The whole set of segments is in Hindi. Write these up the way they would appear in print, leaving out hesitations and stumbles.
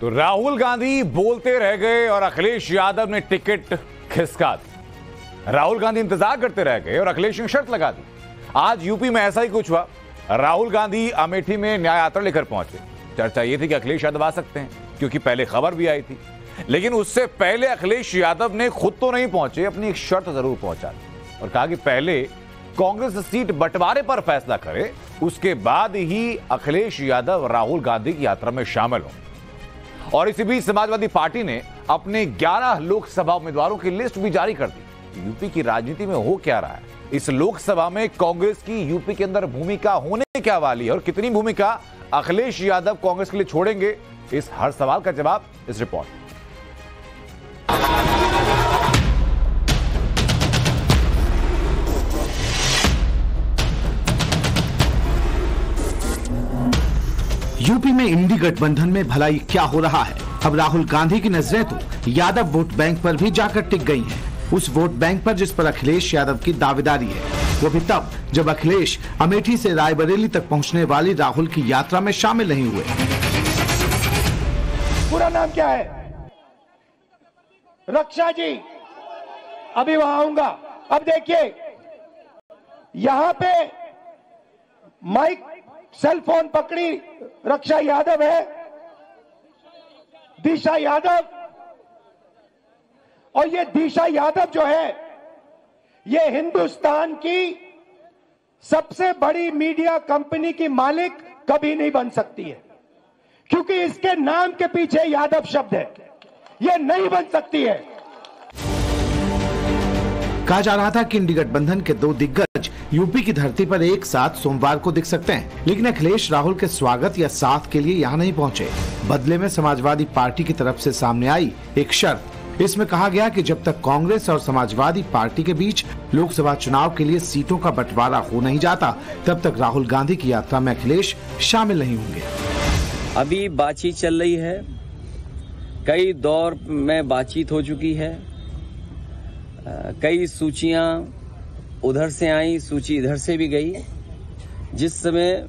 तो राहुल गांधी बोलते रह गए और अखिलेश यादव ने टिकट खिसका दी। राहुल गांधी इंतजार करते रह गए और अखिलेश ने शर्त लगा दी। आज यूपी में ऐसा ही कुछ हुआ। राहुल गांधी अमेठी में न्याय यात्रा लेकर पहुंचे। चर्चा यह थी कि अखिलेश यादव आ सकते हैं, क्योंकि पहले खबर भी आई थी। लेकिन उससे पहले अखिलेश यादव ने खुद तो नहीं पहुंचे, अपनी एक शर्त जरूर पहुंचा दी और कहा कि पहले कांग्रेस सीट बंटवारे पर फैसला करे, उसके बाद ही अखिलेश यादव राहुल गांधी की यात्रा में शामिल हों। और इसी बीच समाजवादी पार्टी ने अपने 11 लोकसभा उम्मीदवारों की लिस्ट भी जारी कर दी। यूपी की राजनीति में हो क्या रहा है, इस लोकसभा में कांग्रेस की यूपी के अंदर भूमिका होने क्या वाली है और कितनी भूमिका अखिलेश यादव कांग्रेस के लिए छोड़ेंगे, इस हर सवाल का जवाब इस रिपोर्ट। यूपी में इंडी गठबंधन में भलाई क्या हो रहा है। अब राहुल गांधी की नजरें तो यादव वोट बैंक पर भी जाकर टिक गई हैं। उस वोट बैंक पर जिस पर अखिलेश यादव की दावेदारी है, वो भी तब जब अखिलेश अमेठी से रायबरेली तक पहुंचने वाली राहुल की यात्रा में शामिल नहीं हुए। पूरा नाम क्या है? रक्षा जी। अभी वहां आऊंगा। अब देखिए, यहां पे माइक सेल फोन पकड़ी रक्षा यादव है, दिशा यादव। और ये दिशा यादव जो है, ये हिंदुस्तान की सबसे बड़ी मीडिया कंपनी की मालिक कभी नहीं बन सकती है, क्योंकि इसके नाम के पीछे यादव शब्द है। ये नहीं बन सकती है। कहा जा रहा था कि इंडी गठबंधन के 2 दिग्गज यूपी की धरती पर एक साथ सोमवार को दिख सकते हैं, लेकिन अखिलेश राहुल के स्वागत या साथ के लिए यहाँ नहीं पहुँचे। बदले में समाजवादी पार्टी की तरफ से सामने आई एक शर्त। इसमें कहा गया कि जब तक कांग्रेस और समाजवादी पार्टी के बीच लोकसभा चुनाव के लिए सीटों का बंटवारा हो नहीं जाता, तब तक राहुल गांधी की यात्रा में अखिलेश शामिल नहीं होंगे। अभी बातचीत चल रही है, कई दौर में बातचीत हो चुकी है, कई सूचियां उधर से आई, सूची इधर से भी गई। जिस समय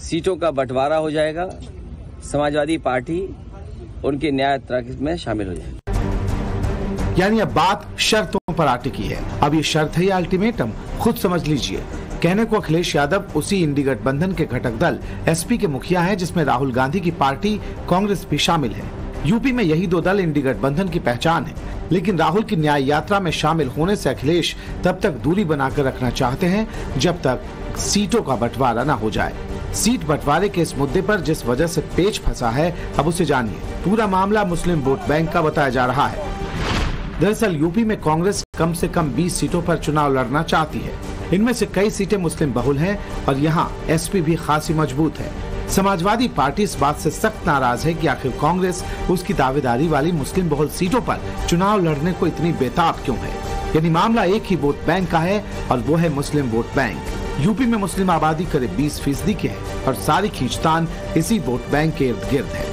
सीटों का बंटवारा हो जाएगा, समाजवादी पार्टी उनकी न्याय यात्रा में शामिल हो जाएगी। यानी अब बात शर्तों पर आ टिकी है। अब ये शर्त है या अल्टीमेटम, खुद समझ लीजिए। कहने को अखिलेश यादव उसी इंडी गठबंधन के घटक दल एसपी के मुखिया हैं, जिसमें राहुल गांधी की पार्टी कांग्रेस भी शामिल है। यूपी में यही 2 दल इंडी गठबंधन की पहचान है, लेकिन राहुल की न्याय यात्रा में शामिल होने से अखिलेश तब तक दूरी बनाकर रखना चाहते हैं जब तक सीटों का बंटवारा न हो जाए। सीट बंटवारे के इस मुद्दे पर जिस वजह से पेच फंसा है, अब उसे जानिए। पूरा मामला मुस्लिम वोट बैंक का बताया जा रहा है। दरअसल यूपी में कांग्रेस कम से कम 20 सीटों पर चुनाव लड़ना चाहती है। इनमें से कई सीटें मुस्लिम बहुल हैं और यहाँ एसपी भी खासी मजबूत है। समाजवादी पार्टी इस बात से सख्त नाराज है कि आखिर कांग्रेस उसकी दावेदारी वाली मुस्लिम बहुल सीटों पर चुनाव लड़ने को इतनी बेताब क्यों है। यानी मामला एक ही वोट बैंक का है और वो है मुस्लिम वोट बैंक। यूपी में मुस्लिम आबादी करीब 20% की है और सारी खींचतान इसी वोट बैंक के इर्द गिर्द है।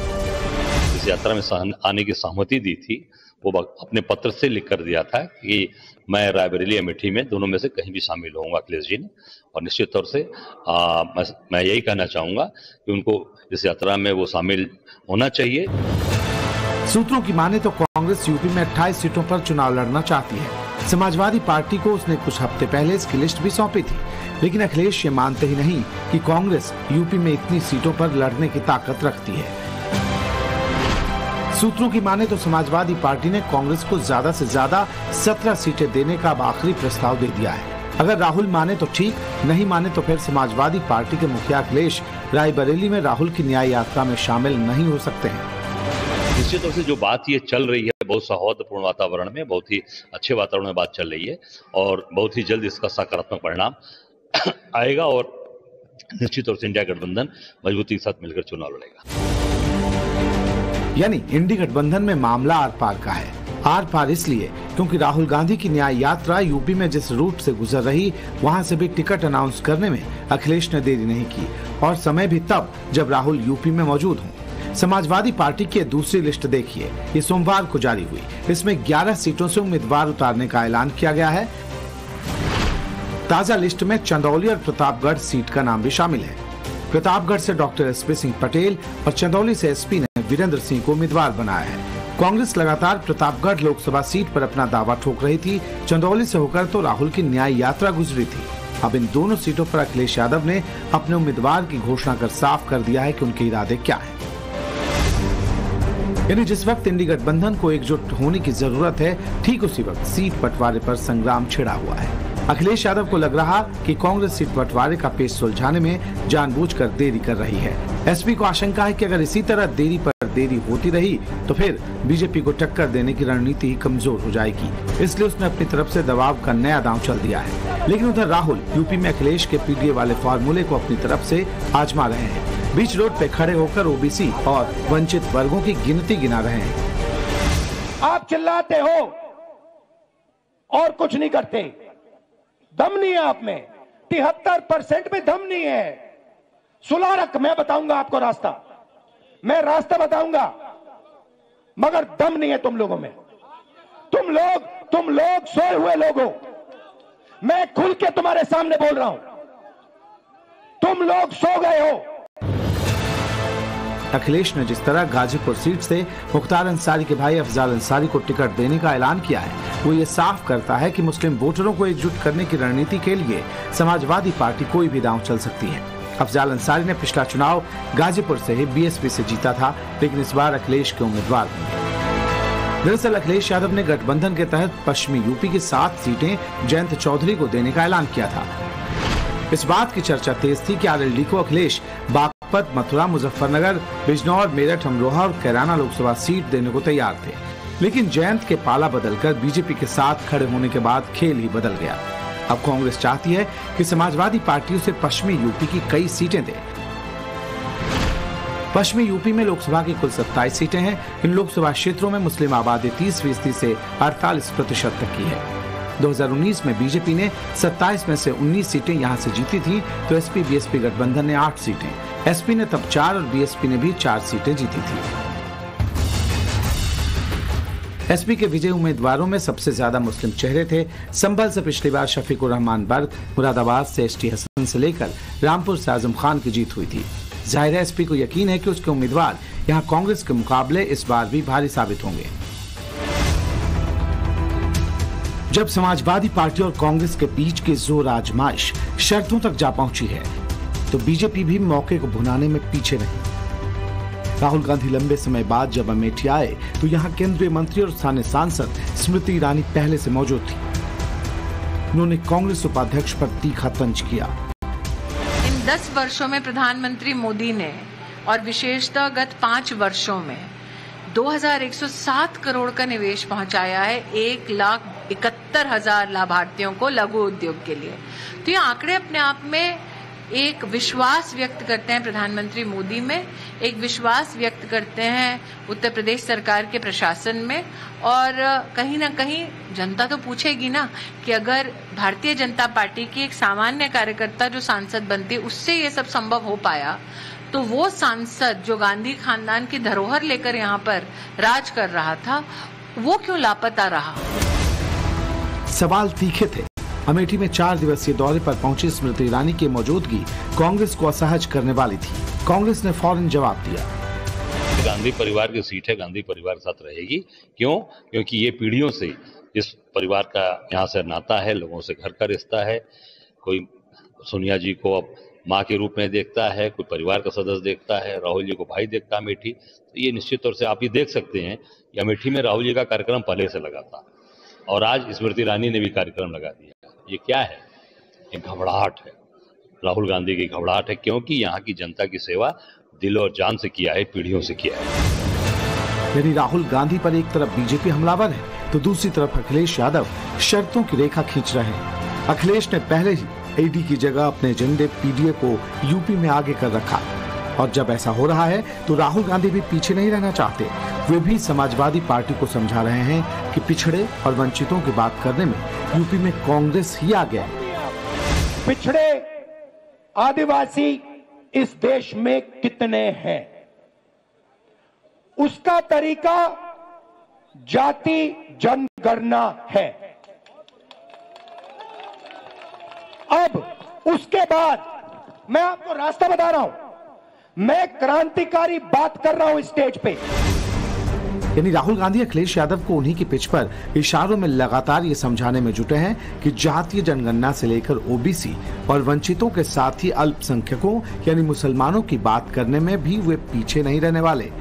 इस यात्रा में आने की सहमति दी थी, वो अपने पत्र से लिख कर दिया था कि मैं रायबरेली अमेठी में दोनों में से कहीं भी शामिल होऊंगा अखिलेश जी ने। और निश्चित तौर से मैं यही कहना चाहूंगा कि उनको इस यात्रा में वो शामिल होना चाहिए। सूत्रों की माने तो कांग्रेस यूपी में 28 सीटों पर चुनाव लड़ना चाहती है। समाजवादी पार्टी को उसने कुछ हफ्ते पहले इसकी लिस्ट भी सौंपी थी, लेकिन अखिलेश ये मानते ही नहीं कि कांग्रेस यूपी में इतनी सीटों पर लड़ने की ताकत रखती है। सूत्रों की माने तो समाजवादी पार्टी ने कांग्रेस को ज्यादा से ज्यादा 17 सीटें देने का अब आखिरी प्रस्ताव दे दिया है। अगर राहुल माने तो ठीक, नहीं माने तो फिर समाजवादी पार्टी के मुखिया अखिलेश रायबरेली में राहुल की न्याय यात्रा में शामिल नहीं हो सकते हैं। निश्चित तौर से जो बात ये चल रही है, बहुत सौहार्दपूर्ण वातावरण में, बहुत ही अच्छे वातावरण में बात चल रही है और बहुत ही जल्द इसका सकारात्मक परिणाम आएगा और निश्चित तौर से इंडिया गठबंधन मजबूती के साथ मिलकर चुनाव लड़ेगा। यानी इंडी गठबंधन में मामला आर पार का है। आर पार इसलिए क्योंकि राहुल गांधी की न्याय यात्रा यूपी में जिस रूट से गुजर रही, वहां से भी टिकट अनाउंस करने में अखिलेश ने देरी नहीं की और समय भी तब जब राहुल यूपी में मौजूद हों। समाजवादी पार्टी की दूसरी लिस्ट देखिए, ये सोमवार को जारी हुई। इसमें 11 सीटों से उम्मीदवार उतारने का ऐलान किया गया है। ताजा लिस्ट में चंदौली और प्रतापगढ़ सीट का नाम भी शामिल है। प्रतापगढ़ से डॉक्टर एसपी सिंह पटेल और चंदौली से एसपी ने वीरेंद्र सिंह को उम्मीदवार बनाया है। कांग्रेस लगातार प्रतापगढ़ लोकसभा सीट पर अपना दावा ठोक रही थी। चंदौली से होकर तो राहुल की न्याय यात्रा गुजरी थी। अब इन दोनों सीटों पर अखिलेश यादव ने अपने उम्मीदवार की घोषणा कर साफ कर दिया है कि उनके इरादे क्या हैं। यानी जिस वक्त इंडी गठबंधन को एकजुट होने की जरूरत है, ठीक उसी वक्त सीट बंटवारे पर संग्राम छिड़ा हुआ है। अखिलेश यादव को लग रहा कि कांग्रेस सीट बंटवारे का पेच सुलझाने में जानबूझकर देरी कर रही है। एसपी को आशंका है कि अगर इसी तरह देरी पर देरी होती रही तो फिर बीजेपी को टक्कर देने की रणनीति ही कमजोर हो जाएगी। इसलिए उसने अपनी तरफ से दबाव का नया दांव चल दिया है। लेकिन उधर राहुल यूपी में अखिलेश के पीडीए वाले फॉर्मूले को अपनी तरफ से आजमा रहे हैं। बीच रोड पे खड़े होकर ओबीसी और वंचित वर्गों की गिनती गिना रहे हैं। आप चिल्लाते हो और कुछ नहीं करते, दम नहीं है आप में। 73% में दम नहीं है। सुलारक मैं बताऊंगा आपको रास्ता, मैं रास्ता बताऊंगा, मगर दम नहीं है तुम लोगों में। तुम लोग सोए हुए लोग हो। मैं खुल के तुम्हारे सामने बोल रहा हूं, तुम लोग सो गए हो। अखिलेश ने जिस तरह गाजीपुर सीट से मुख्तार अंसारी के भाई अफजाल अंसारी को टिकट देने का ऐलान किया है, वो ये साफ करता है कि मुस्लिम वोटरों को एकजुट करने की रणनीति के लिए समाजवादी पार्टी कोई भी दांव चल सकती है। अफजाल अंसारी ने पिछला चुनाव गाजीपुर से ही बीएसपी से जीता था, लेकिन इस बार अखिलेश के उम्मीदवार होंगे। दरअसल अखिलेश यादव ने गठबंधन के तहत पश्चिमी यूपी की 7 सीटें जयंत चौधरी को देने का ऐलान किया था। इस बात की चर्चा तेज थी कि आरएलडी को अखिलेश बागपत, मथुरा, मुजफ्फरनगर, बिजनौर, मेरठ, अमरोहा और कैराना लोकसभा सीट देने को तैयार थे। लेकिन जयंत के पाला बदलकर बीजेपी के साथ खड़े होने के बाद खेल ही बदल गया। अब कांग्रेस चाहती है कि समाजवादी पार्टियों से पश्चिमी यूपी की कई सीटें दे। पश्चिमी यूपी में लोकसभा की कुल 27 सीटें हैं। इन लोकसभा क्षेत्रों में मुस्लिम आबादी 30% से 48% तक की है। 2019 में बीजेपी ने 27 में से 19 सीटें यहां से जीती थी, तो एसपी बीएसपी गठबंधन ने 8 सीटें, एसपी ने तब 4 और बीएसपी ने भी 4 सीटें जीती थी। एसपी के विजयी उम्मीदवारों में सबसे ज्यादा मुस्लिम चेहरे थे। संभल से पिछली बार शफीकुर रहमान बर्क, मुरादाबाद से एसटी हसन से लेकर रामपुर से आजम खान की जीत हुई थी। जाहिर है एसपी को यकीन है कि उसके उम्मीदवार यहां कांग्रेस के मुकाबले इस बार भी भारी साबित होंगे। जब समाजवादी पार्टी और कांग्रेस के बीच की जोर आजमाइश शर्तों तक जा पहुंची है, तो बीजेपी भी मौके को भुनाने में पीछे नहीं। राहुल गांधी लंबे समय बाद जब अमेठी आए तो यहां केंद्रीय मंत्री और स्थानीय सांसद स्मृति ईरानी पहले से मौजूद थी। उन्होंने कांग्रेस उपाध्यक्ष पर तीखा तंज किया। इन 10 वर्षों में प्रधानमंत्री मोदी ने और विशेषतः गत 5 वर्षों में 2107 करोड़ का निवेश पहुंचाया है 1,71,000 लाभार्थियों को लघु उद्योग के लिए। तो ये आंकड़े अपने आप में एक विश्वास व्यक्त करते हैं प्रधानमंत्री मोदी में, एक विश्वास व्यक्त करते हैं उत्तर प्रदेश सरकार के प्रशासन में। और कहीं ना कहीं जनता तो पूछेगी ना कि अगर भारतीय जनता पार्टी की एक सामान्य कार्यकर्ता जो सांसद बनती, उससे ये सब संभव हो पाया, तो वो सांसद जो गांधी खानदान की धरोहर लेकर यहाँ पर राज कर रहा था, वो क्यों लापता रहा? सवाल तीखे थे। अमेठी में 4 दिवसीय दौरे पर पहुंची स्मृति ईरानी की मौजूदगी कांग्रेस को असहज करने वाली थी। कांग्रेस ने फौरन जवाब दिया। गांधी परिवार की सीट है, गांधी परिवार साथ रहेगी। क्यों? क्योंकि ये पीढ़ियों से इस परिवार का यहाँ से नाता है, लोगों से घर का रिश्ता है। कोई सोनिया जी को अब माँ के रूप में देखता है, कोई परिवार का सदस्य देखता है, राहुल जी को भाई देखता है अमेठी। तो ये निश्चित तौर से आप ये देख सकते हैं कि अमेठी में राहुल जी का कार्यक्रम पहले से लगा था और आज स्मृति ईरानी ने भी कार्यक्रम लगा दिया। ये क्या है? एक घबराहट है, राहुल गांधी की घबराहट है, क्योंकि यहाँ की जनता की सेवा दिल और जान से किया है, पीढ़ियों से किया है। यदि राहुल गांधी पर एक तरफ बीजेपी हमलावर है, तो दूसरी तरफ अखिलेश यादव शर्तों की रेखा खींच रहे हैं। अखिलेश ने पहले ही ईडी की जगह अपने एजेंडे पीडीए को यूपी में आगे कर रखा, और जब ऐसा हो रहा है तो राहुल गांधी भी पीछे नहीं रहना चाहते। वे भी समाजवादी पार्टी को समझा रहे हैं कि पिछड़े और वंचितों की बात करने में यूपी में कांग्रेस ही आगे है। पिछड़े आदिवासी इस देश में कितने हैं, उसका तरीका जाति जनगणना है। अब उसके बाद मैं आपको रास्ता बता रहा हूं, मैं क्रांतिकारी बात कर रहा हूं स्टेज पे। यानी राहुल गांधी अखिलेश यादव को उन्हीं की पिच पर इशारों में लगातार ये समझाने में जुटे हैं कि जातीय जनगणना से लेकर ओबीसी और वंचितों के साथ ही अल्पसंख्यकों यानी मुसलमानों की बात करने में भी वे पीछे नहीं रहने वाले।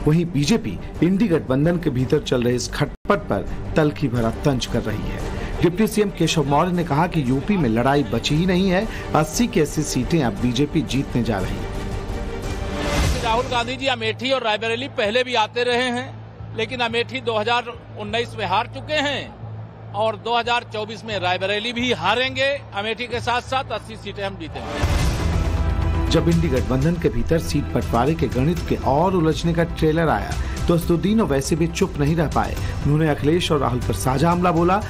वहीं बीजेपी इंडी गठबंधन के भीतर चल रहे इस खटपट पर तल्खी भरा तंज कर रही है। डिप्टी सीएम केशव मौर्य ने कहा कि यूपी में लड़ाई बची ही नहीं है, 80 की 80 सीटें अब बीजेपी जीतने जा रही है। राहुल गांधी जी अमेठी और रायबरेली पहले भी आते रहे हैं, लेकिन अमेठी 2019 में हार चुके हैं और 2024 में रायबरेली भी हारेंगे। अमेठी के साथ साथ 80 सीटें हम जीतेंगे। जब इंडी गठबंधन के भीतर सीट बंटवारे के गणित के और उलझने का ट्रेलर आया तो असदुद्दीन ओवैसी भी चुप नहीं रह पाए। उन्होंने अखिलेश और राहुल पर साझा हमला बोला।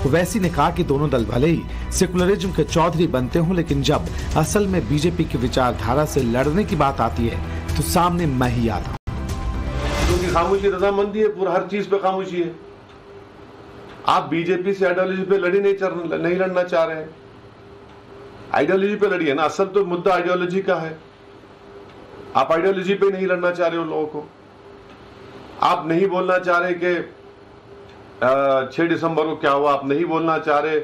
ओवैसी ने कहा कि दोनों दल भले ही सेकुलरिज्म के चौधरी बनते हों, लेकिन जब असल में बीजेपी की विचारधारा से लड़ने की बात आती है तो सामने मैं ही आता हूं। क्योंकि खामोशी रजामंदी है, पूरा हर चीज पे खामोशी है। आप बीजेपी से आइडियोलॉजी पे नहीं लड़ना चाह रहे हैं। आइडियोलॉजी पे लड़िए ना, असल तो मुद्दा आइडियोलॉजी का है। आप आइडियोलॉजी पे नहीं लड़ना चाह रहे हो लोगों को। आप नहीं बोलना चाह रहे कि 6 दिसंबर को क्या हुआ। आप नहीं बोलना चाह रहे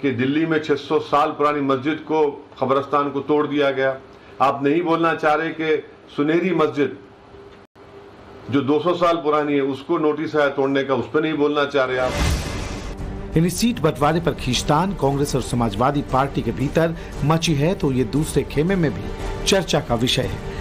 कि दिल्ली में 600 साल पुरानी मस्जिद को, कब्रिस्तान को तोड़ दिया गया। आप नहीं बोलना चाह रहे कि सुनहरी मस्जिद जो 200 साल पुरानी है उसको नोटिस आया तोड़ने का, उस पर नहीं बोलना चाह रहे आप। यानी सीट बंटवारे पर खींचतान कांग्रेस और समाजवादी पार्टी के भीतर मची है तो ये दूसरे खेमे में भी चर्चा का विषय है।